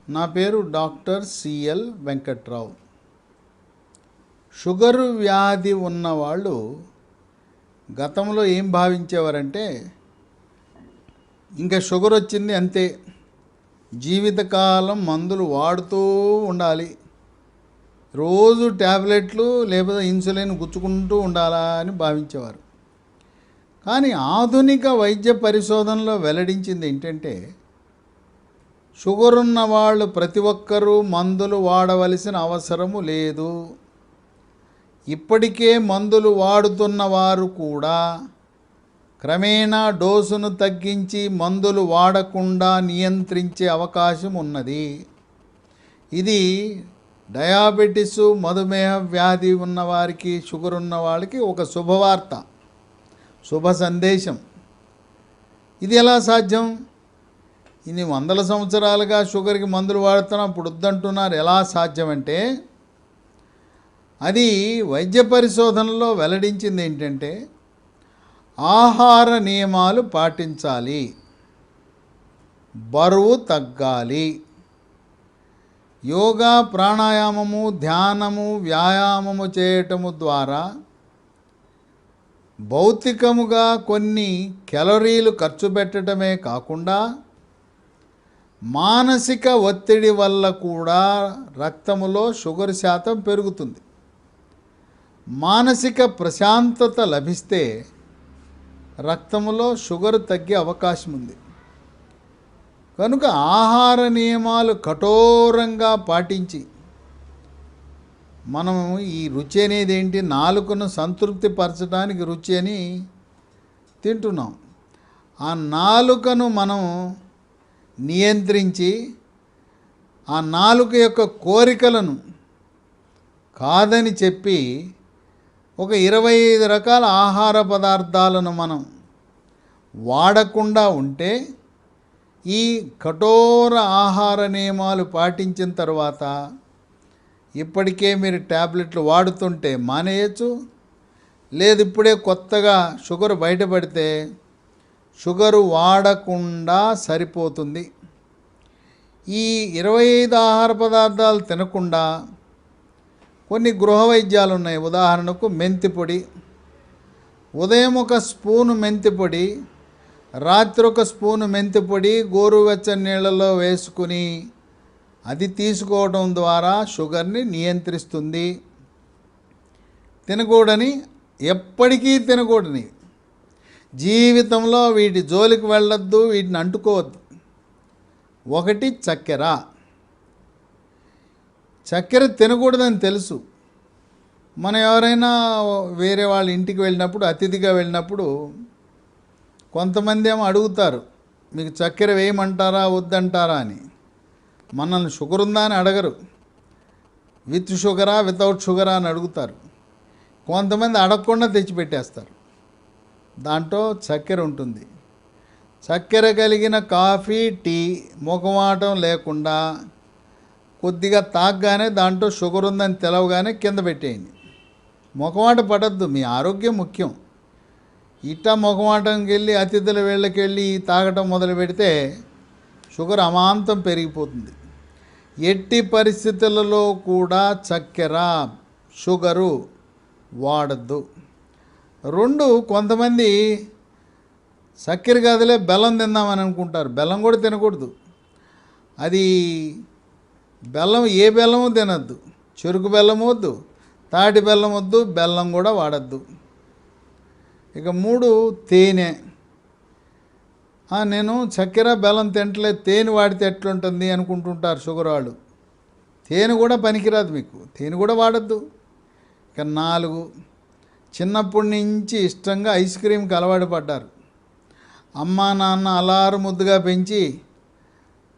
నా పేరు doctor CL Venkatrao. Sugar వ్యాధి ఉన్నవాళ్ళు గతంలో ఏం భావించేవారంటే, ఇంకా షుగర్ వచ్చింది అంతే, జీవితకాలం మందులు వాడుతూ ఉండాలి, రోజు ట్యాబ్లెట్లు లేకపోతే ఇన్సులిన్ గుచ్చుకుంటూ ఉండాలా అని భావించేవారు. కానీ ఆధునిక వైద్య పరిశోధనలో వెల్లడించింది ఏంటంటే, షుగర్ ఉన్న వాళ్ళు ప్రతి ఒక్కరూ మందులు వాడవలసిన అవసరము లేదు. ఇప్పటికే మందులు వాడుతున్న వారు కూడా క్రమేణా డోసును తగ్గించి మందులు వాడకుండా నియంత్రించే అవకాశం ఉన్నది. ఇది డయాబెటిస్, మధుమేహ వ్యాధి ఉన్నవారికి, షుగర్ ఉన్న వాళ్ళకి ఒక శుభవార్త, శుభ సందేశం. ఇది ఎలా సాధ్యం? ఇన్ని వందల సంవత్సరాలుగా షుగర్కి మందులు వాడుతున్నాం, ఇప్పుడు వద్దంటున్నారు. ఎలా సాధ్యమంటే, అది వైద్య పరిశోధనలో వెల్లడించింది ఏంటంటే, ఆహార నియమాలు పాటించాలి, బరువు తగ్గాలి, యోగా, ప్రాణాయామము, ధ్యానము, వ్యాయామము చేయటము ద్వారా భౌతికముగా కొన్ని క్యాలరీలు ఖర్చు పెట్టడమే కాకుండా మానసిక ఒత్తిడి వల్ల కూడా రక్తములో షుగర్ శాతం పెరుగుతుంది. మానసిక ప్రశాంతత లభిస్తే రక్తములో షుగర్ తగ్గే అవకాశం ఉంది. కనుక ఆహార నియమాలు కఠోరంగా పాటించి మనం ఈ రుచి అనేది ఏంటి, నాలుకను సంతృప్తి పరచడానికి రుచి అని తింటున్నాం. ఆ నాలుకను మనం నియంత్రించి ఆ నాలుక యొక్క కోరికలను కాదని చెప్పి ఒక 25 రకాల ఆహార పదార్థాలను మనం వాడకుండా ఉంటే, ఈ కఠోర ఆహార నియమాలు పాటించిన తర్వాత ఇప్పటికే మీరు ట్యాబ్లెట్లు వాడుతుంటే మానేయచ్చు, లేదు ఇప్పుడే కొత్తగా షుగర్ బయటపడితే షుగరు వాడకుండా సరిపోతుంది. ఈ 25 ఆహార పదార్థాలు తినకుండా కొన్ని గృహ వైద్యాలు ఉన్నాయి. ఉదాహరణకు మెంతి పొడి, ఉదయం ఒక స్పూను మెంతి పొడి, రాత్రి ఒక స్పూను మెంతి పొడి గోరువెచ్చని నీళ్ళలో వేసుకుని అది తీసుకోవడం ద్వారా షుగర్ని నియంత్రిస్తుంది. తినకూడని, ఎప్పటికీ తినకూడని, జీవితంలో వీటి జోలికి వెళ్ళొద్దు, వీటిని అంటుకోవద్దు. ఒకటి చక్కెర. చక్కెర తినకూడదని తెలుసు. మనం ఎవరైనా వేరే వాళ్ళ ఇంటికి వెళ్ళినప్పుడు, అతిథిగా వెళ్ళినప్పుడు కొంతమంది ఏమో అడుగుతారు, మీకు చక్కెర వేయమంటారా వద్దంటారా అని. మనల్ని షుగర్ ఉందా అని అడగరు, విత్ షుగరా వితౌట్ షుగరా అని అడుగుతారు. కొంతమంది అడగకుండా తెచ్చిపెట్టేస్తారు, దాంట్లో చక్కెర ఉంటుంది. చక్కెర కలిగిన కాఫీ, టీ మొఖమాటం లేకుండా కొద్దిగా తాగగానే దాంట్లో షుగర్ ఉందని తెలవగానే కింద పెట్టేయండి. మొఖమాట పడద్దు, మీ ఆరోగ్యం ముఖ్యం. ఇట్టా మొఖమాటంకి వెళ్ళి అతిథుల వేళ్ళకి వెళ్ళి తాగటం మొదలు పెడితే షుగర్ అమాంతం పెరిగిపోతుంది. ఎట్టి పరిస్థితులలో కూడా చక్కెర, షుగరు వాడద్దు. 2, కొంతమంది చక్కెర కాదులే బెల్లం తిందామని అనుకుంటారు. బెల్లం కూడా తినకూడదు. అది బెల్లం, ఏ బెల్లము తినద్దు. చెరుకు బెల్లం వద్దు, తాటి బెల్లం వద్దు, బెల్లం కూడా వాడద్దు. ఇక 3, తేనె. నేను చక్కెర బెల్లం తింటలేదు, తేనె వాడితే ఎట్లుంటుంది అనుకుంటుంటారు షుగర్ వాళ్ళు. తేనె కూడా పనికిరాదు మీకు, తేనె కూడా వాడద్దు. ఇక 4, చిన్నప్పటి నుంచి ఇష్టంగా ఐస్ క్రీమ్కి అలవాటు పడ్డారు. అమ్మ నాన్న అలారు ముద్దుగా పెంచి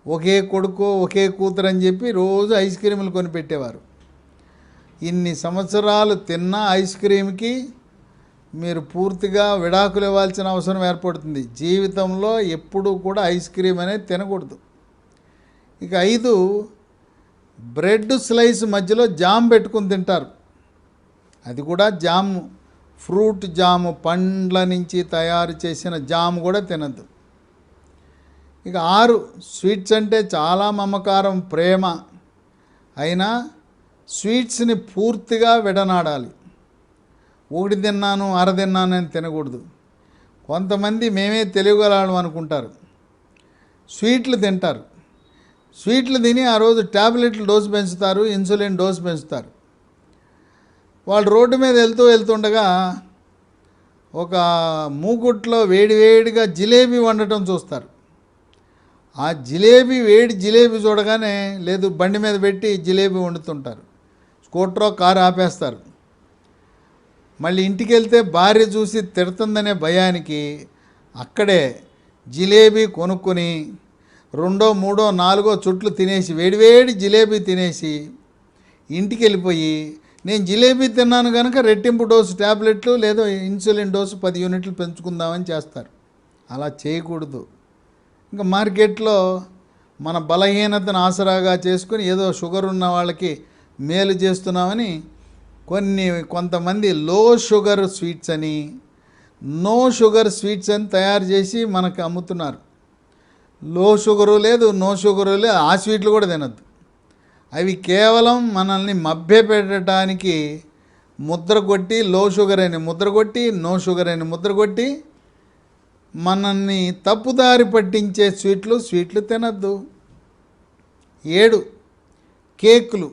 ఒకే కొడుకు ఒకే కూతురు అని చెప్పి రోజు ఐస్ క్రీములు కొనిపెట్టేవారు. ఇన్ని సంవత్సరాలు తిన్న ఐస్ క్రీమ్కి మీరు పూర్తిగా విడాకులు ఇవ్వాల్సిన అవసరం ఏర్పడుతుంది. జీవితంలో ఎప్పుడూ కూడా ఐస్ క్రీమ్ అనేది తినకూడదు. ఇక 5, బ్రెడ్ స్లైస్ మధ్యలో జామ్ పెట్టుకుని తింటారు. అది కూడా జాము, ఫ్రూట్ జాము, పండ్ల నుంచి తయారు చేసిన జాము కూడా తినద్దు. ఇక 6 స్వీట్స్ అంటే చాలా మమకారం ప్రేమ అయినా స్వీట్స్ని పూర్తిగా విడనాడాలి. ఒకటి తిన్నాను అర తిన్నాను అని తినకూడదు. కొంతమంది మేమే తెలియగలం అనుకుంటారు, స్వీట్లు తింటారు. స్వీట్లు తిని ఆ రోజు ట్యాబ్లెట్లు డోసు పెంచుతారు, ఇన్సులిన్ డోసు పెంచుతారు. వాళ్ళు రోడ్డు మీద వెళ్తుండగా ఒక మూకుట్లో వేడివేడిగా జిలేబీ వండటం చూస్తారు. ఆ వేడి జిలేబీ చూడగానే లేదు బండి మీద పెట్టి జిలేబీ వండుతుంటారు. స్కూటరో కారు ఆపేస్తారు. మళ్ళీ ఇంటికి వెళ్తే భార్య చూసి తిడుతుందనే భయానికి అక్కడే జిలేబీ కొనుక్కొని 2, 3, 4 చుట్లు తినేసి వేడివేడి జిలేబీ తినేసి ఇంటికి వెళ్ళిపోయి నేను జిలేబీ తిన్నాను కనుక రెట్టింపు డోసు ట్యాబ్లెట్లు లేదా ఇన్సులిన్ డోసు 10 యూనిట్లు పెంచుకుందామని చేస్తారు. అలా చేయకూడదు. ఇంకా మార్కెట్లో మన బలహీనతను ఆసరాగా చేసుకుని ఏదో షుగర్ ఉన్న వాళ్ళకి మేలు చేస్తున్నామని కొంతమంది లో షుగర్ స్వీట్స్ అని నో షుగర్ స్వీట్స్ అని తయారు చేసి మనకు అమ్ముతున్నారు. లో షుగరు లేదు, నో షుగరు లేదు, ఆ స్వీట్లు కూడా తినద్దు. అవి కేవలం మనల్ని మభ్యపెట్టడానికి ముద్ర కొట్టి లో షుగర్ అని ముద్ర కొట్టి నో షుగర్ అని ముద్ర కొట్టి మనల్ని తప్పుదారి పట్టించే స్వీట్లు తినద్దు. 7 కేకులు.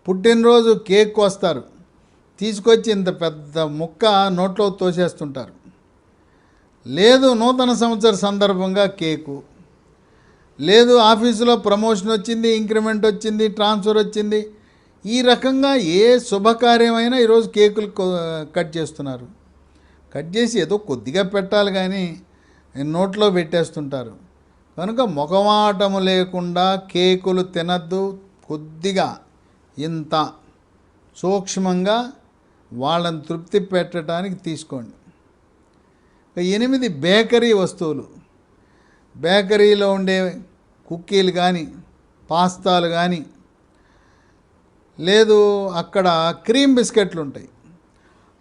పుట్టినరోజు కేక్ వస్తారు, తీసుకొచ్చి ఇంత పెద్ద ముక్క నోట్లో తోసేస్తుంటారు. లేదు నూతన సంవత్సర సందర్భంగా కేకు, లేదు ఆఫీసులో ప్రమోషన్ వచ్చింది, ఇంక్రిమెంట్ వచ్చింది, ట్రాన్స్ఫర్ వచ్చింది, ఈ రకంగా ఏ శుభకార్యమైనా ఈరోజు కేకులు కట్ చేస్తున్నారు. కట్ చేసి ఏదో కొద్దిగా పెట్టాలి కానీ నోట్లో పెట్టేస్తుంటారు. కనుక మొఖమాటము లేకుండా కేకులు తినద్దు. కొద్దిగా ఇంత సూక్ష్మంగా వాళ్ళని తృప్తి పెట్టడానికి తీసుకోండి. 8 బేకరీ వస్తువులు. బేకరీలో ఉండే కుక్కీలు కానీ పాస్తాలు కానీ లేదు అక్కడ క్రీమ్ బిస్కెట్లు ఉంటాయి.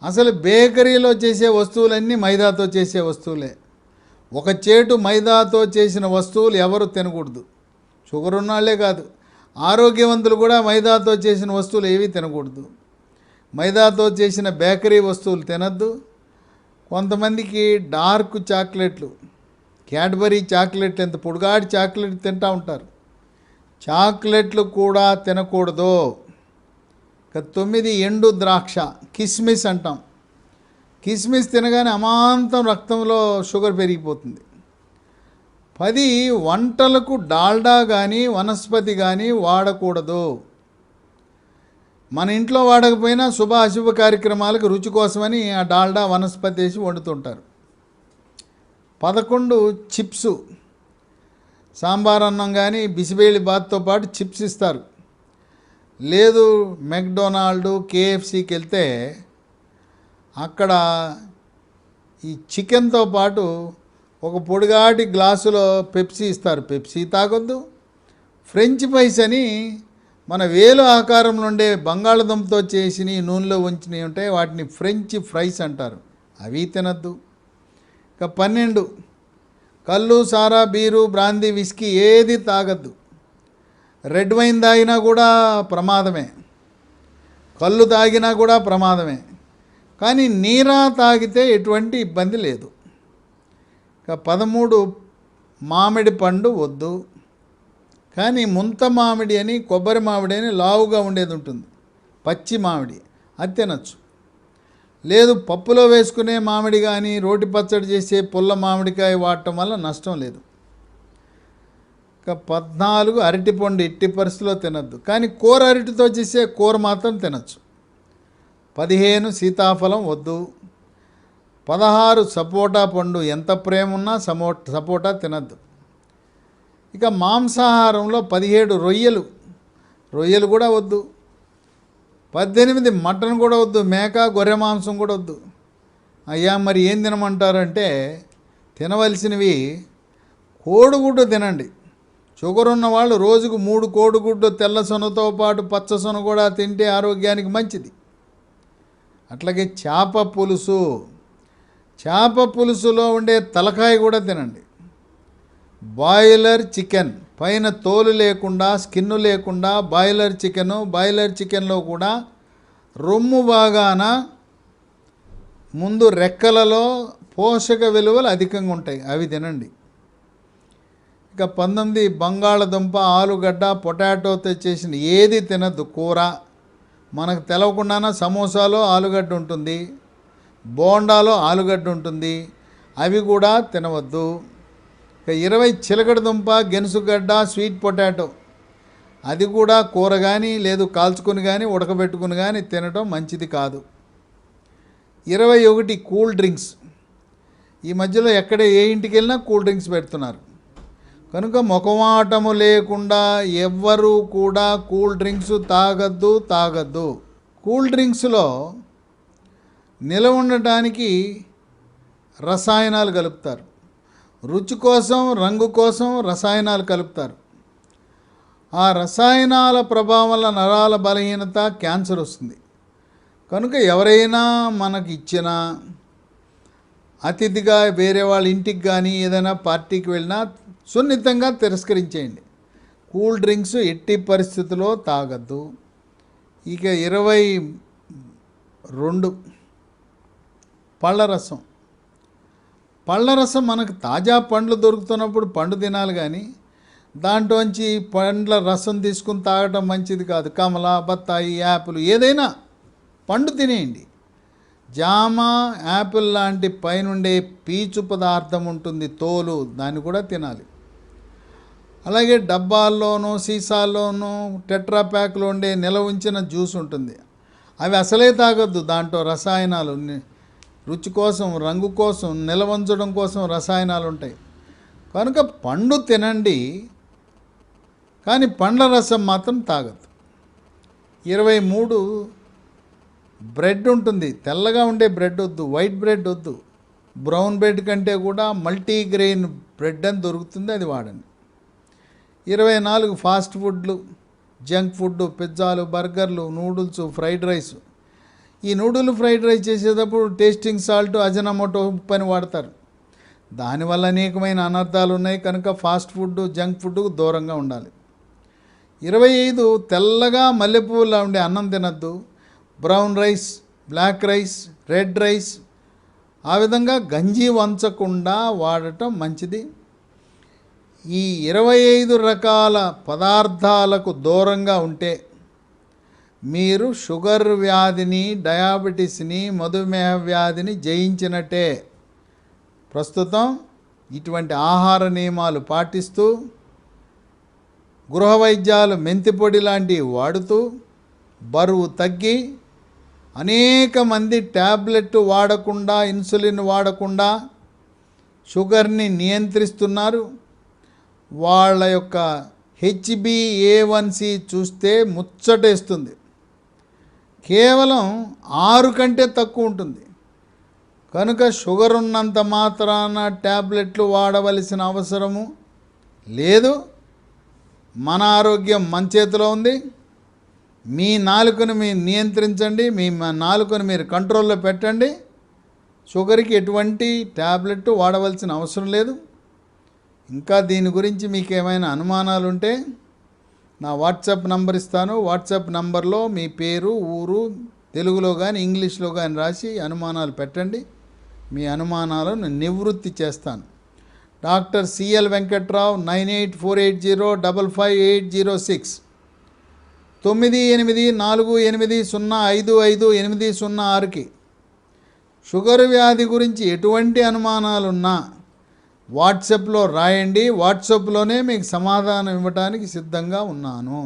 అసలు బేకరీలో చేసే వస్తువులన్నీ మైదాతో చేసే వస్తువులే. ఒక చేటు మైదాతో చేసిన వస్తువులు ఎవరు తినకూడదు. షుగర్ ఉన్నాళ్లే కాదు, ఆరోగ్యవంతులు కూడా మైదాతో చేసిన వస్తువులు ఏవి తినకూడదు. మైదాతో చేసిన బేకరీ వస్తువులు తినద్దు. కొంతమందికి డార్క్ చాక్లెట్లు, క్యాడ్బరీ చాక్లెట్లు, ఎంత పొడుగాటి చాక్లెట్ తింటూ ఉంటారు. చాక్లెట్లు కూడా తినకూడదు. 9 ఎండు ద్రాక్ష, కిస్మిస్ అంటాం. కిస్మిస్ తినగానే అమాంతం రక్తంలో షుగర్ పెరిగిపోతుంది. 10 వంటలకు డాల్డా కానీ వనస్పతి కానీ వాడకూడదు. మన ఇంట్లో వాడకపోయినా శుభ అశుభ కార్యక్రమాలకు రుచి కోసమని ఆ డాల్డా వనస్పతి వేసి వండుతుంటారు. 11 చిప్సు. సాంబార్ అన్నం కానీ బిసిబేళి బాత్తో పాటు చిప్స్ ఇస్తారు. లేదు మెక్డొనాల్డ్, కేఎఫ్సీకి వెళ్తే అక్కడ ఈ చికెన్తో పాటు ఒక పొడిగాటి గ్లాసులో పెప్సీ ఇస్తారు. పెప్సీ తాగొద్దు. ఫ్రెంచ్ ఫ్రైస్ అని మన వేలు ఆకారంలో ఉండే బంగాళదుంపతో చేసి నూనెలో ఉంచినవి ఉంటాయి, వాటిని ఫ్రెంచ్ ఫ్రైస్ అంటారు. అవి తినద్దు. ఇక 12 కళ్ళు, సారా, బీరు, బ్రాందీ, విస్కీ ఏది తాగద్దు. రెడ్ వైన్ తాగినా కూడా ప్రమాదమే, కళ్ళు తాగినా కూడా ప్రమాదమే. కానీ నీరా తాగితే ఎటువంటి ఇబ్బంది లేదు. ఇక 13 మామిడి పండు వద్దు. కానీ ముంత మామిడి అని, కొబ్బరి మామిడి అని లావుగా ఉండేది ఉంటుంది, పచ్చి మామిడి, అది తినచ్చు. లేదు పప్పులో వేసుకునే మామిడి కానీ రోటి పచ్చడి చేసే పుల్ల మామిడికాయ వాడటం వల్ల నష్టం లేదు. ఇక 14 అరటిపండు ఎట్టి పరిస్థితిలో తినద్దు. కానీ కూర అరటితో చేసే కూర మాత్రం తినచ్చు. 15 సీతాఫలం వద్దు. 16 సపోటా పండు, ఎంత ప్రేమ ఉన్నా సపోటా తినద్దు. ఇక మాంసాహారంలో 17 రొయ్యలు కూడా వద్దు. 18 మటన్ కూడా వద్దు. మేక, గొర్రె మాంసం కూడా వద్దు. అయ్యా మరి ఏం తినమంటారంటే తినవలసినవి కోడిగుడ్డు తినండి. షుగర్ ఉన్న వాళ్ళు రోజుకు 3 కోడిగుడ్డు తెల్ల సొనతో పాటు పచ్చ సొన కూడా తింటే ఆరోగ్యానికి మంచిది. అట్లాగే చేప పులుసులో ఉండే తలకాయ కూడా తినండి. బాయిలర్ చికెన్, పైన తోలు లేకుండా స్కిన్ లేకుండా బాయిలర్ చికెను. బాయిలర్ చికెన్లో కూడా రొమ్ము భాగాన ముందు రెక్కలలో పోషక విలువలు అధికంగా ఉంటాయి, అవి తినండి. ఇక 19 బంగాళదుంప, ఆలుగడ్డ, పొటాటోతో చేసిన ఏది తినద్దు కూర. మనకు తెలవకుండానే సమోసాలో ఆలుగడ్డ ఉంటుంది, బోండాలో ఆలుగడ్డ ఉంటుంది, అవి కూడా తినవద్దు. ఇక 20 చిలకడదుంప, గెనుసుగడ్డ, స్వీట్ పొటాటో, అది కూడా కూర కానీ లేదు కాల్చుకుని కానీ ఉడకబెట్టుకుని కానీ తినటం మంచిది కాదు. 21 కూల్ డ్రింక్స్. ఈ మధ్యలో ఎక్కడ ఏ ఇంటికి వెళ్ళినా కూల్ డ్రింక్స్ పెడుతున్నారు కనుక మొఖమాటము లేకుండా ఎవ్వరూ కూడా కూల్ డ్రింక్స్ తాగద్దు. కూల్ డ్రింక్స్లో నిలవ ఉండటానికి రసాయనాలు కలుపుతారు, రుచి కోసం రంగు కోసం రసాయనాలు కలుపుతారు. ఆ రసాయనాల ప్రభావం వల్ల నరాల బలహీనత, క్యాన్సర్ వస్తుంది. కనుక ఎవరైనా మనకి ఇచ్చిన అతిథిగా వేరే వాళ్ళ ఇంటికి కానీ ఏదైనా పార్టీకి వెళ్ళినా సున్నితంగా తిరస్కరించేయండి. కూల్ డ్రింక్స్ ఎట్టి పరిస్థితుల్లో తాగద్దు. ఇక 22 పళ్ళరసం. పళ్ళరసం మనకు తాజా పండ్లు దొరుకుతున్నప్పుడు పండు తినాలి కానీ దాంట్లోంచి పండ్ల రసం తీసుకుని తాగటం మంచిది కాదు. కమల, బత్తాయి, యాపిల్ ఏదైనా పండు తినేయండి. జామ, యాపిల్ లాంటి పైనుండే పీచు పదార్థం ఉంటుంది, తోలు, దాన్ని కూడా తినాలి. అలాగే డబ్బాల్లోనూ సీసాల్లోనూ టెట్రా ప్యాక్లో ఉండే నిలవ ఉంచిన జ్యూస్ ఉంటుంది, అవి అసలే తాగొద్దు. దాంట్లో రసాయనాలు, రుచి కోసం రంగు కోసం నిలవ ఉంచడం కోసం రసాయనాలు ఉంటాయి. కనుక పండు తినండి కానీ పండ్ల రసం మాత్రం తాగద్దు. 23 బ్రెడ్ ఉంటుంది, తెల్లగా ఉండే బ్రెడ్ వద్దు, వైట్ బ్రెడ్ వద్దు. బ్రౌన్ బ్రెడ్ కంటే కూడా మల్టీగ్రెయిన్ బ్రెడ్ అని దొరుకుతుంది, అది వాడండి. 24 ఫాస్ట్ ఫుడ్లు, జంక్ ఫుడ్, పిజ్జాలు, బర్గర్లు, నూడిల్స్, ఫ్రైడ్ రైస్. ఈ నూడిల్ ఫ్రైడ్ రైస్ చేసేటప్పుడు టేస్టింగ్ సాల్ట్, అజనమోటో ఉప్పు అని వాడతారు. దానివల్ల అనేకమైన అనర్థాలు ఉన్నాయి కనుక ఫాస్ట్ ఫుడ్, జంక్ ఫుడ్కు దూరంగా ఉండాలి. 25 తెల్లగా మల్లెపూలా ఉండే అన్నం తినద్దు. Brown rice, black rice, red rice, ఆ విధంగా గంజి వంచకుండా వాడటం మంచిది. ఈ 25 రకాల పదార్థాలకు దూరంగా ఉంటే మీరు షుగర్ వ్యాధిని, డయాబెటీస్ని, మధుమేహ వ్యాధిని జయించినట్టే. ప్రస్తుతం ఇటువంటి ఆహార నియమాలు పాటిస్తూ గృహ వైద్యాలు, మెంతిపొడి లాంటివి వాడుతూ బరువు తగ్గి అనేక మంది ట్యాబ్లెట్ వాడకుండా, ఇన్సులిన్ వాడకుండా షుగర్ని నియంత్రిస్తున్నారు. వాళ్ళ యొక్క HbA1c చూస్తే ముచ్చటేస్తుంది, కేవలం 6 కంటే తక్కువ ఉంటుంది. కనుక షుగర్ ఉన్నంత మాత్రాన ట్యాబ్లెట్లు వాడవలసిన అవసరము లేదు. మన ఆరోగ్యం మన చేతిలో ఉంది. మీ నాలుకను మీరు నియంత్రించండి, మీ నాలుకను మీరు కంట్రోల్లో పెట్టండి. షుగర్కి ఎటువంటి ట్యాబ్లెట్ వాడవలసిన అవసరం లేదు. ఇంకా దీని గురించి మీకు ఏమైనా అనుమానాలు ఉంటే నా వాట్సాప్ నంబర్ ఇస్తాను. వాట్సాప్ నంబర్లో మీ పేరు, ఊరు తెలుగులో కానీ ఇంగ్లీష్లో కానీ రాసి అనుమానాలు పెట్టండి. మీ అనుమానాలను నివృత్తి చేస్తాను. Doctor CL Venkatrao, 9848055806, 9848055806కి. షుగర్ వ్యాధి గురించి ఎటువంటి అనుమానాలున్నా వాట్సాప్లో రాయండి. వాట్సాప్లోనే మీకు సమాధానం ఇవ్వడానికి సిద్ధంగా ఉన్నాను.